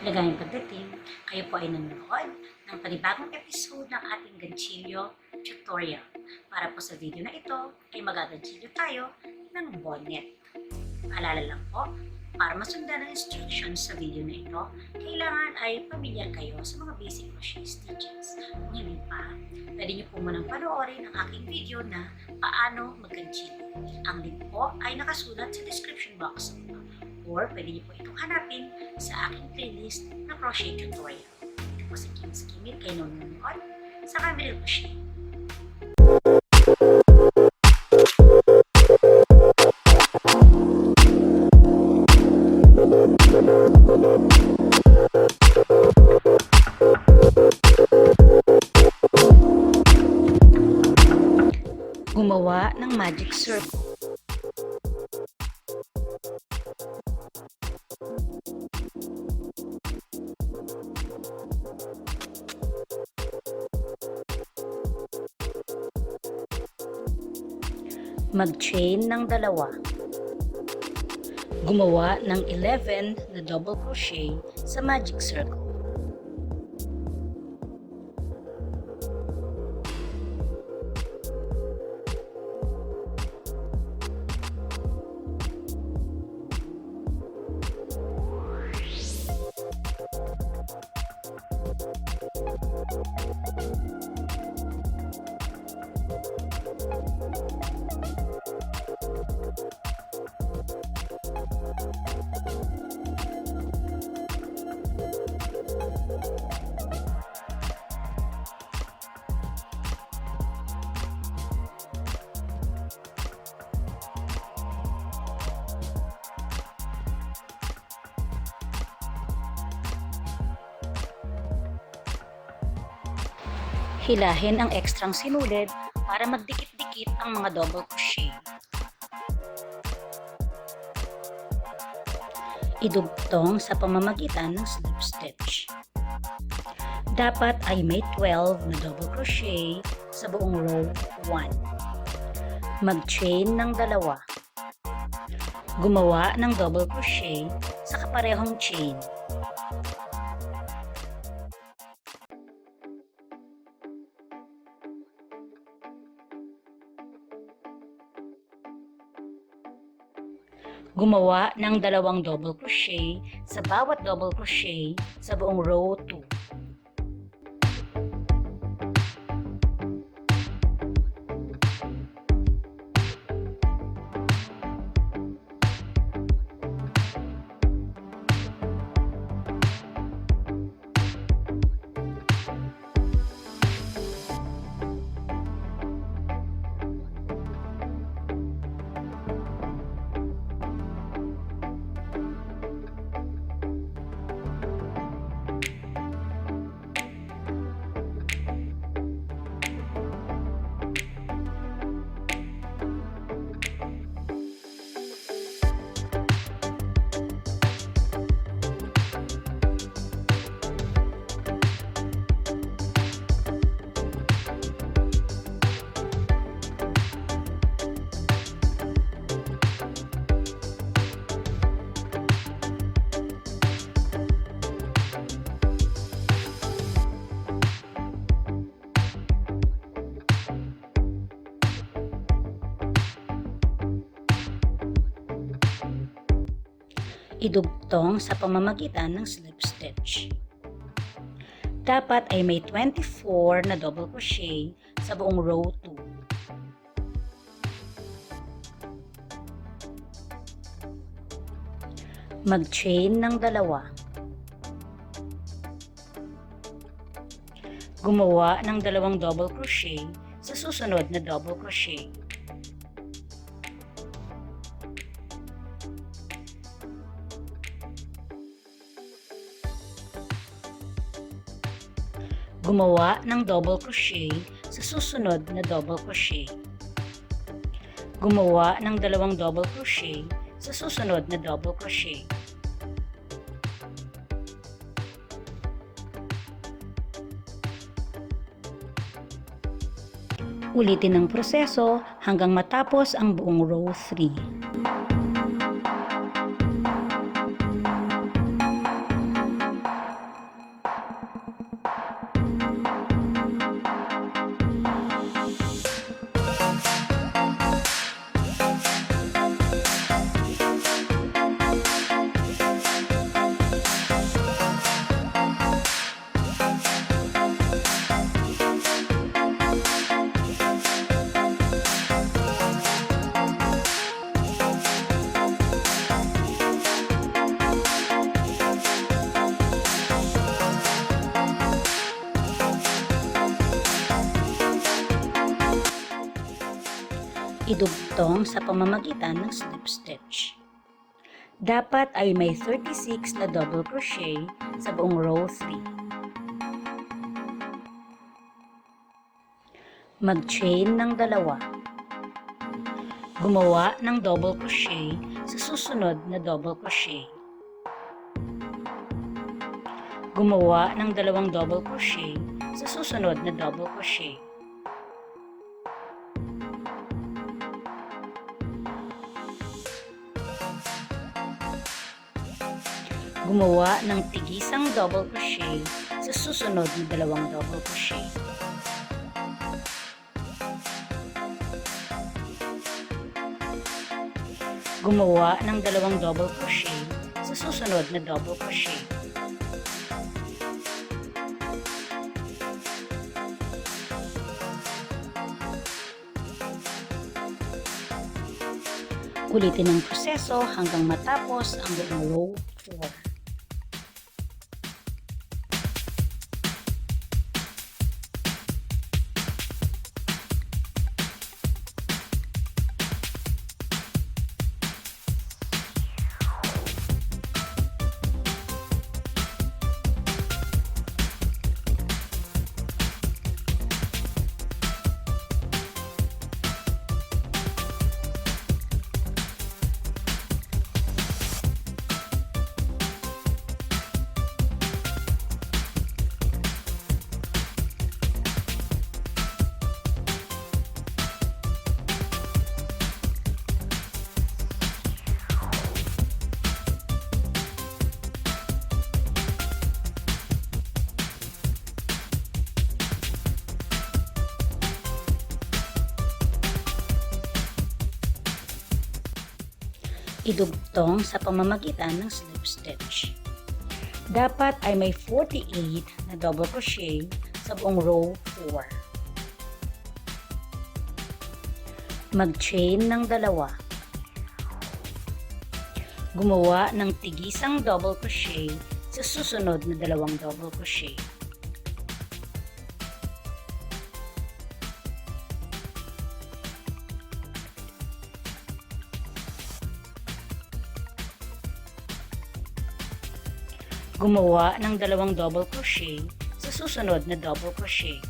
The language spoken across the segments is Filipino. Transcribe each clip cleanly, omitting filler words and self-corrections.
Maligayang pagdating, kayo po ay nanonood ng panibagong episode ng ating gantsilyo tutorial. Para po sa video na ito ay magagantsilyo tayo ng bonnet. Paalala lang po, para masundan ang instructions sa video na ito, kailangan ay pamilyar kayo sa mga basic crochet stitches. Kung hindi pa, pwede niyo po munang panoorin ang aking video na paano maggantsilyo. Ang link po ay nakasulat sa description box or pwede niyo po itong hanapin sa aking playlist na crochet tutorial. Ito po si Kim Skimit kayo nanonood sa Camille Crochet. Gumawa ng magic circle. Mag-chain ng dalawa. Gumawa ng 11 na double crochet sa magic circle. Hilahin ang ekstrang sinulid para magdikit-dikit ang mga double crochet. Idugtong sa pamamagitan ng slip stitch. Dapat ay may 12 na double crochet sa buong row 1. Mag-chain ng dalawa. Gumawa ng double crochet sa kaparehong chain. Gumawa ng dalawang double crochet sa bawat double crochet sa buong row 2. Idugtong sa pamamagitan ng slip stitch. Dapat ay may 24 na double crochet sa buong row 2. Mag-chain ng dalawa. Gumawa ng dalawang double crochet sa susunod na double crochet. Gumawa ng double crochet sa susunod na double crochet. Gumawa ng dalawang double crochet sa susunod na double crochet. Ulitin ang proseso hanggang matapos ang buong row 3. Idugtong sa pamamagitan ng slip stitch. Dapat ay may 36 na double crochet sa buong row 3. Mag-chain ng dalawa. Gumawa ng double crochet sa susunod na double crochet. Gumawa ng dalawang double crochet sa susunod na double crochet. Gumawa ng tigisang double crochet sa susunod na dalawang double crochet. Gumawa ng dalawang double crochet sa susunod na double crochet. Ulitin ang proseso hanggang matapos ang buong row 4. Idugtong sa pamamagitan ng slip stitch. Dapat ay may 48 na double crochet sa buong row 4. Mag-chain ng dalawa. Gumawa ng tigisang double crochet sa susunod na dalawang double crochet. Gumawa ng dalawang double crochet sa susunod na double crochet.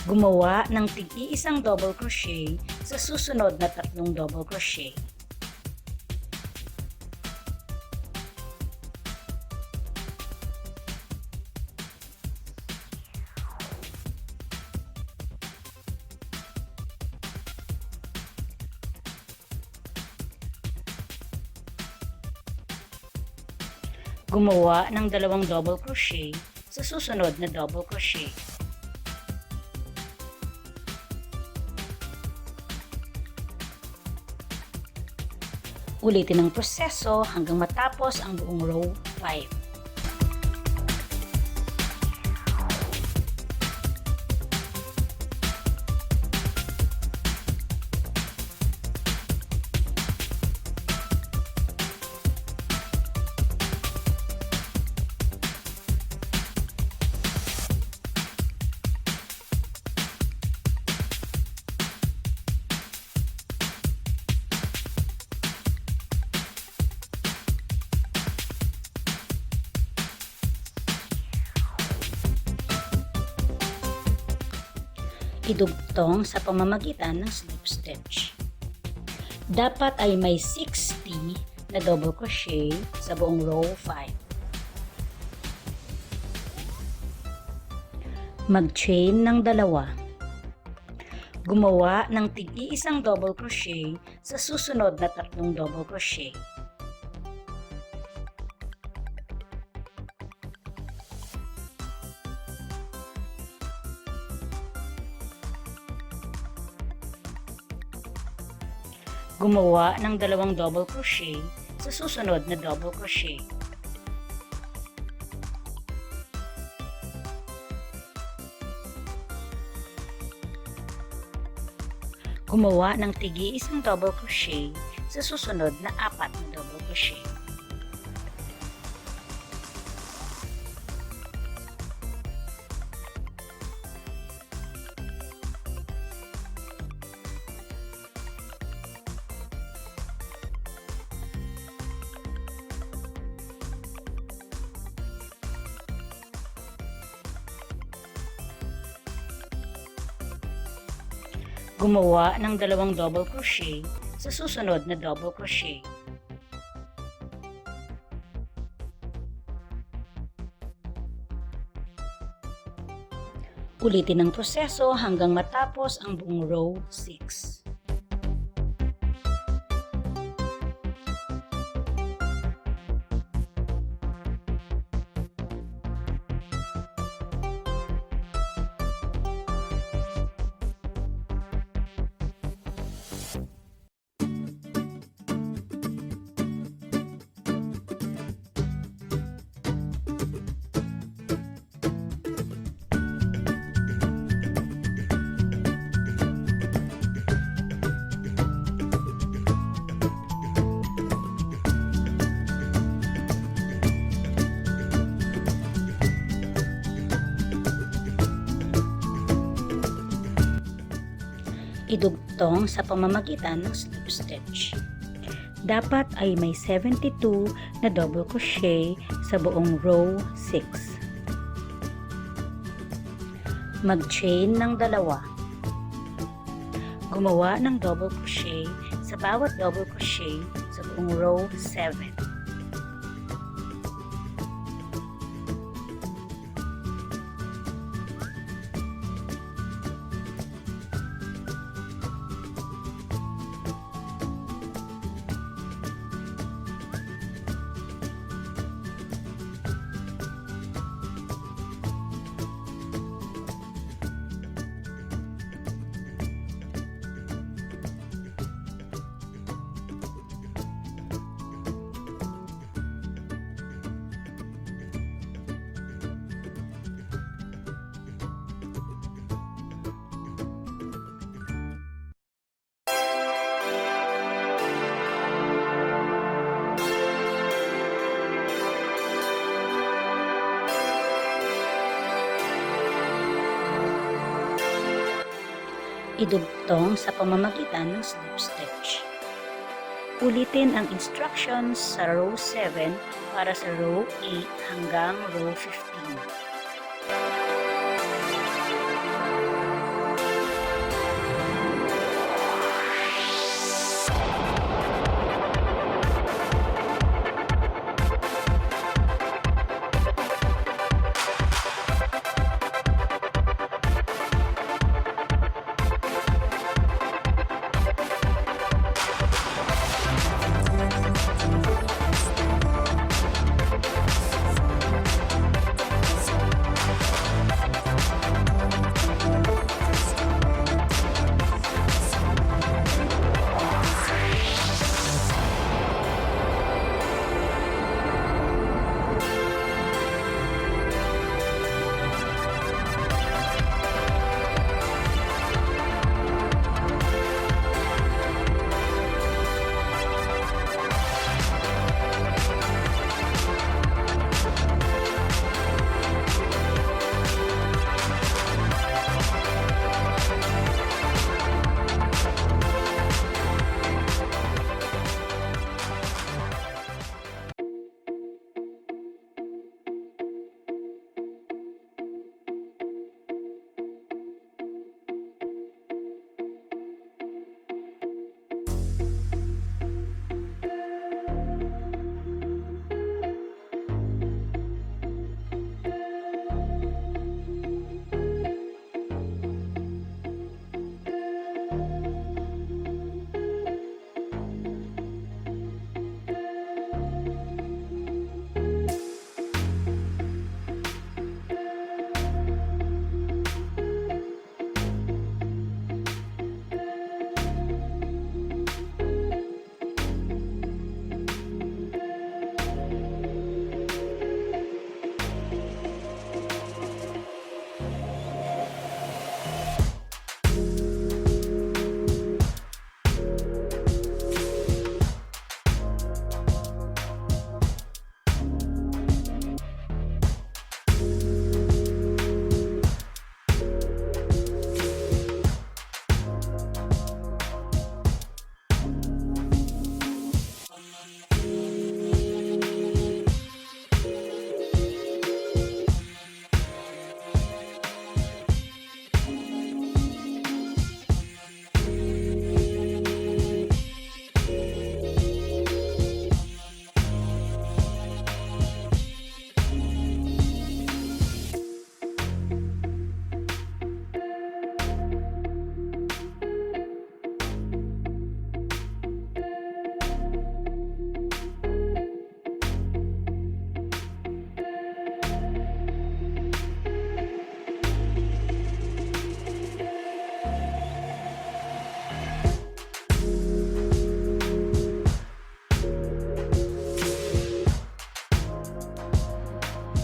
Gumawa ng tig-iisang double crochet sa susunod na tatlong double crochet. Gumawa ng dalawang double crochet sa susunod na double crochet. Ulitin ang proseso hanggang matapos ang buong row 5. Idugtong sa pamamagitan ng slip stitch. Dapat ay may 60 na double crochet sa buong row 5. Mag-chain ng dalawa. Gumawa ng tig-iisang double crochet sa susunod na tatlong double crochet. Gumawa ng dalawang double crochet sa susunod na double crochet. Gumawa ng tig-iisang double crochet sa susunod na 4 na double crochet. Gumawa ng 2 double crochet sa susunod na double crochet. Ulitin ang proseso hanggang matapos ang buong row 6. Idugtong sa pamamagitan ng slip stitch. Dapat ay may 72 na double crochet sa buong row 6. Mag-chain ng 2. Gumawa ng double crochet sa bawat double crochet sa buong row 7. Idugtong sa pamamagitan ng slip stitch. Ulitin ang instructions sa row 7 para sa row 8 hanggang row 15.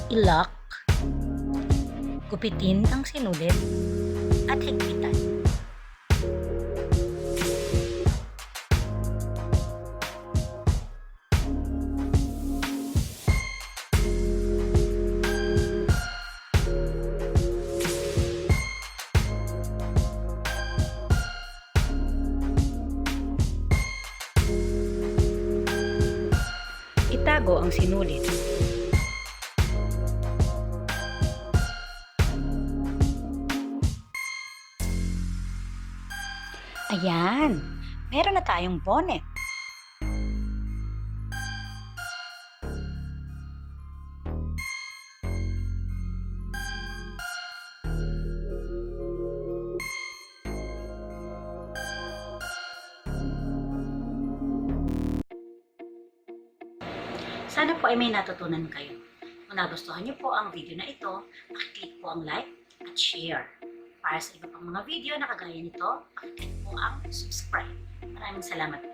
i-lock, gupitin ang sinulit, at higpitan. Itago ang sinulit. Ayan, meron na tayong bonnet. Sana po ay may natutunan kayo. Kung nagustuhan niyo po ang video na ito, pakiclick po ang like at share. Para sa iba pang mga video na kagaya nito, pakiclick po ang subscribe. Maraming salamat po.